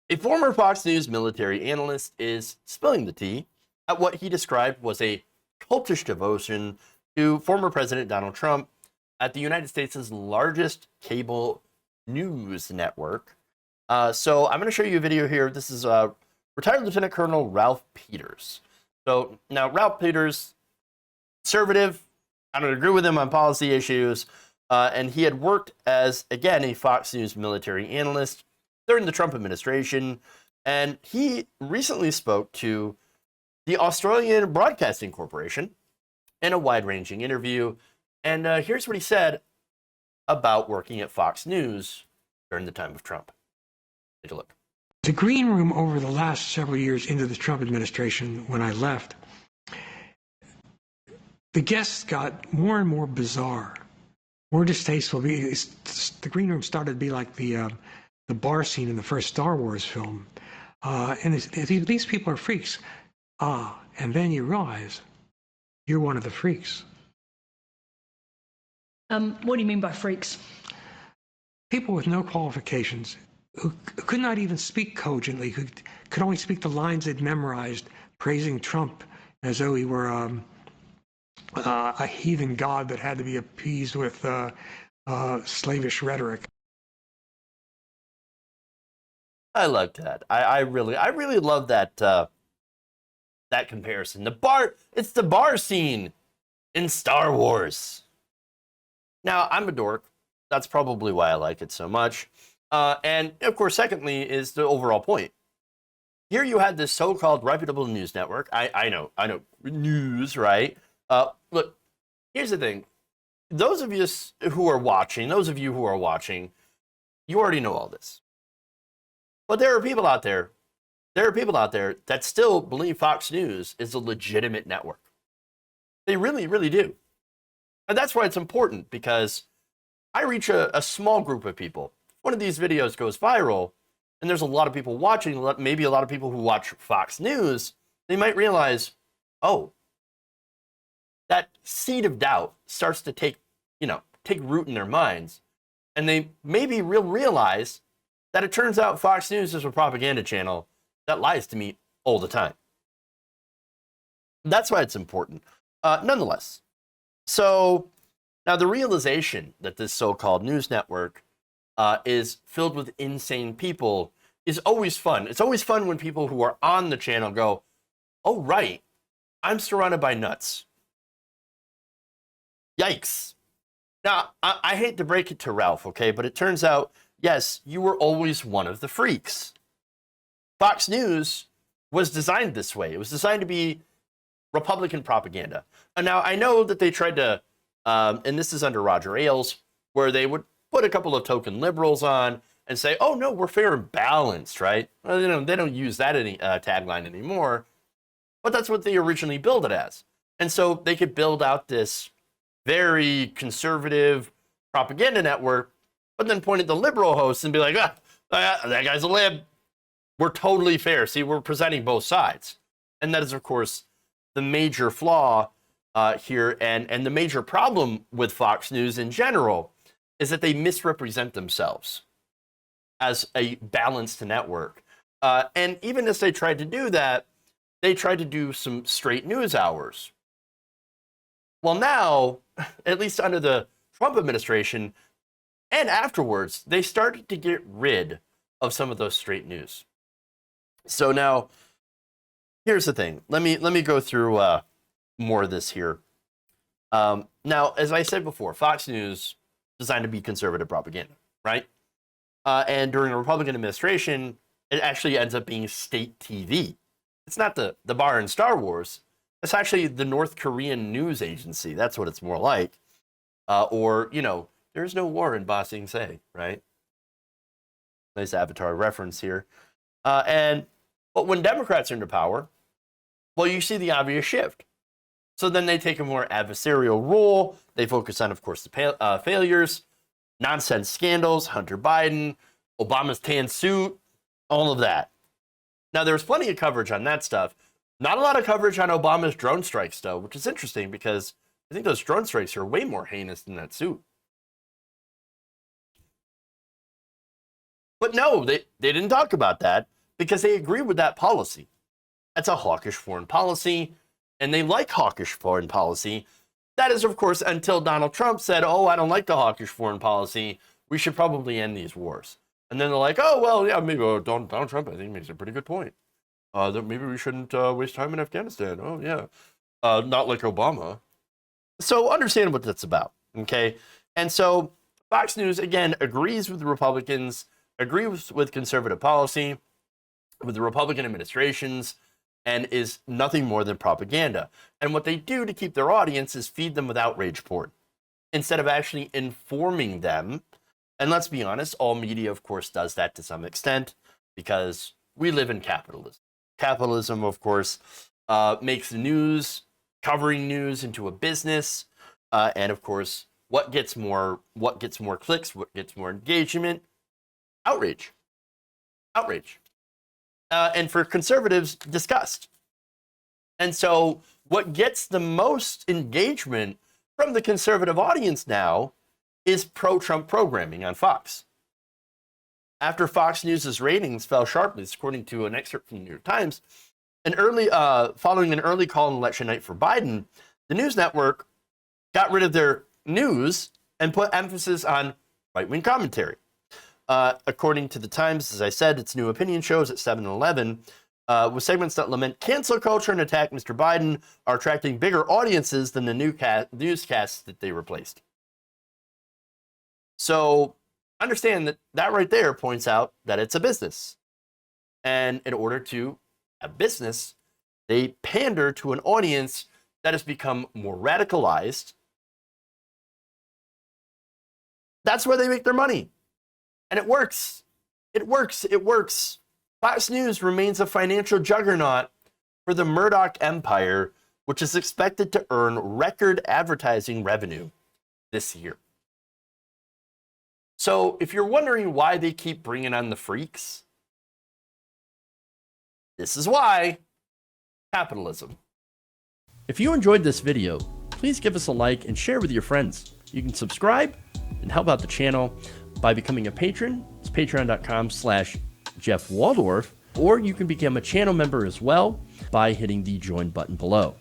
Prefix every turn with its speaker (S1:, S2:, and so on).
S1: A former Fox News military analyst is spilling the tea at what he described was a cultish devotion to former President Donald Trump at the United States' largest cable news network. So I'm going to show you a video here. This is retired Lieutenant Colonel Ralph Peters. So now Ralph Peters, conservative, I don't agree with him on policy issues, and he had worked as, again, a Fox News military analyst during the Trump administration, and he recently spoke to the Australian Broadcasting Corporation in a wide-ranging interview, and here's what he said about working at Fox News during the time of Trump. Take a look.
S2: The green room over the last several years into the Trump administration, when I left, the guests got more and more bizarre, more distasteful. The green room started to be like the bar scene in the first Star Wars film. And these people are freaks. And then you realize you're one of the freaks.
S3: What do you mean by freaks?
S2: People with no qualifications, who could not even speak cogently, who could only speak the lines they'd memorized, praising Trump as though he were a heathen god that had to be appeased with slavish rhetoric.
S1: I liked that. I really love that that comparison. It's the bar scene in Star Wars. Now, I'm a dork. That's probably why I like it so much. And of course, secondly, is the overall point. Here you had this so-called reputable news network. I know, news, right? Look, here's the thing. Those of you who are watching, you already know all this. But there are people out there that still believe Fox News is a legitimate network. They really, really do. And that's why it's important, because I reach a small group of people. One of these videos goes viral, and there's a lot of people watching, maybe a lot of people who watch Fox News, they might realize, oh, that seed of doubt starts to take root in their minds, and they maybe realize that it turns out Fox News is a propaganda channel that lies to me all the time. That's why it's important. Nonetheless, so now the realization that this so-called news network is filled with insane people is always fun. It's always fun when people who are on the channel go, oh, right, I'm surrounded by nuts. Yikes. Now, I hate to break it to Ralph, okay, but it turns out, yes, you were always one of the freaks. Fox News was designed this way. It was designed to be Republican propaganda. And now I know that they tried to, and this is under Roger Ailes, where they would put a couple of token liberals on and say, oh, no, we're fair and balanced, right? Well, they don't use that tagline anymore, but that's what they originally built it as. And so they could build out this very conservative propaganda network, but then point at the liberal hosts and be like, that guy's a lib. We're totally fair. See, we're presenting both sides. And that is, of course, the major flaw here, and the major problem with Fox News in general is that they misrepresent themselves as a balanced network. And even as they tried to do that, they tried to do some straight news hours. Well, now, at least under the Trump administration, and afterwards, they started to get rid of some of those straight news. So now, here's the thing. Let me go through more of this here. Now, as I said before, Fox News designed to be conservative propaganda, right? And during a Republican administration, it actually ends up being state TV. It's not the bar in Star Wars. It's actually the North Korean news agency. That's what it's more like. Or, there's no war in Ba Sing Se, right? Nice Avatar reference here. But when Democrats are into power, well, you see the obvious shift. So then they take a more adversarial role. They focus on, of course, the failures, nonsense scandals, Hunter Biden, Obama's tan suit, all of that. Now, there's plenty of coverage on that stuff. Not a lot of coverage on Obama's drone strikes, though, which is interesting because I think those drone strikes are way more heinous than that suit. But no, they didn't talk about that. because they agree with that policy. That's a hawkish foreign policy, and they like hawkish foreign policy. That is, of course, until Donald Trump said, oh, I don't like the hawkish foreign policy. We should probably end these wars. And then they're like, oh, well, yeah, maybe Donald Trump, I think, makes a pretty good point. That maybe we shouldn't waste time in Afghanistan. Oh, yeah. Not like Obama. So understand what that's about, okay? And so Fox News, again, agrees with the Republicans, agrees with conservative policy, with the Republican administrations, and is nothing more than propaganda. And what they do to keep their audience is feed them with outrage porn instead of actually informing them. And let's be honest, all media, of course, does that to some extent because we live in capitalism. Capitalism, of course, makes news, covering news into a business. And of course, what gets more clicks, what gets more engagement? Outrage. Outrage. And for conservatives, disgust. And so what gets the most engagement from the conservative audience now is pro-Trump programming on Fox. After Fox News' ratings fell sharply, according to an excerpt from the New York Times, following an early call on election night for Biden, the news network got rid of their news and put emphasis on right-wing commentary. According to the Times, as I said, its new opinion shows at 7 and 11, with segments that lament cancel culture and attack Mr. Biden, are attracting bigger audiences than the newscasts that they replaced. So understand that right there points out that it's a business. And in order to have business, they pander to an audience that has become more radicalized. That's where they make their money. And it works. It works. It works. Fox News remains a financial juggernaut for the Murdoch empire, which is expected to earn record advertising revenue this year. So if you're wondering why they keep bringing on the freaks, this is why. Capitalism. If you enjoyed this video, please give us a like and share with your friends. You can subscribe and help out the channel by becoming a patron. It's patreon.com/Jeff Waldorf, or you can become a channel member as well by hitting the join button below.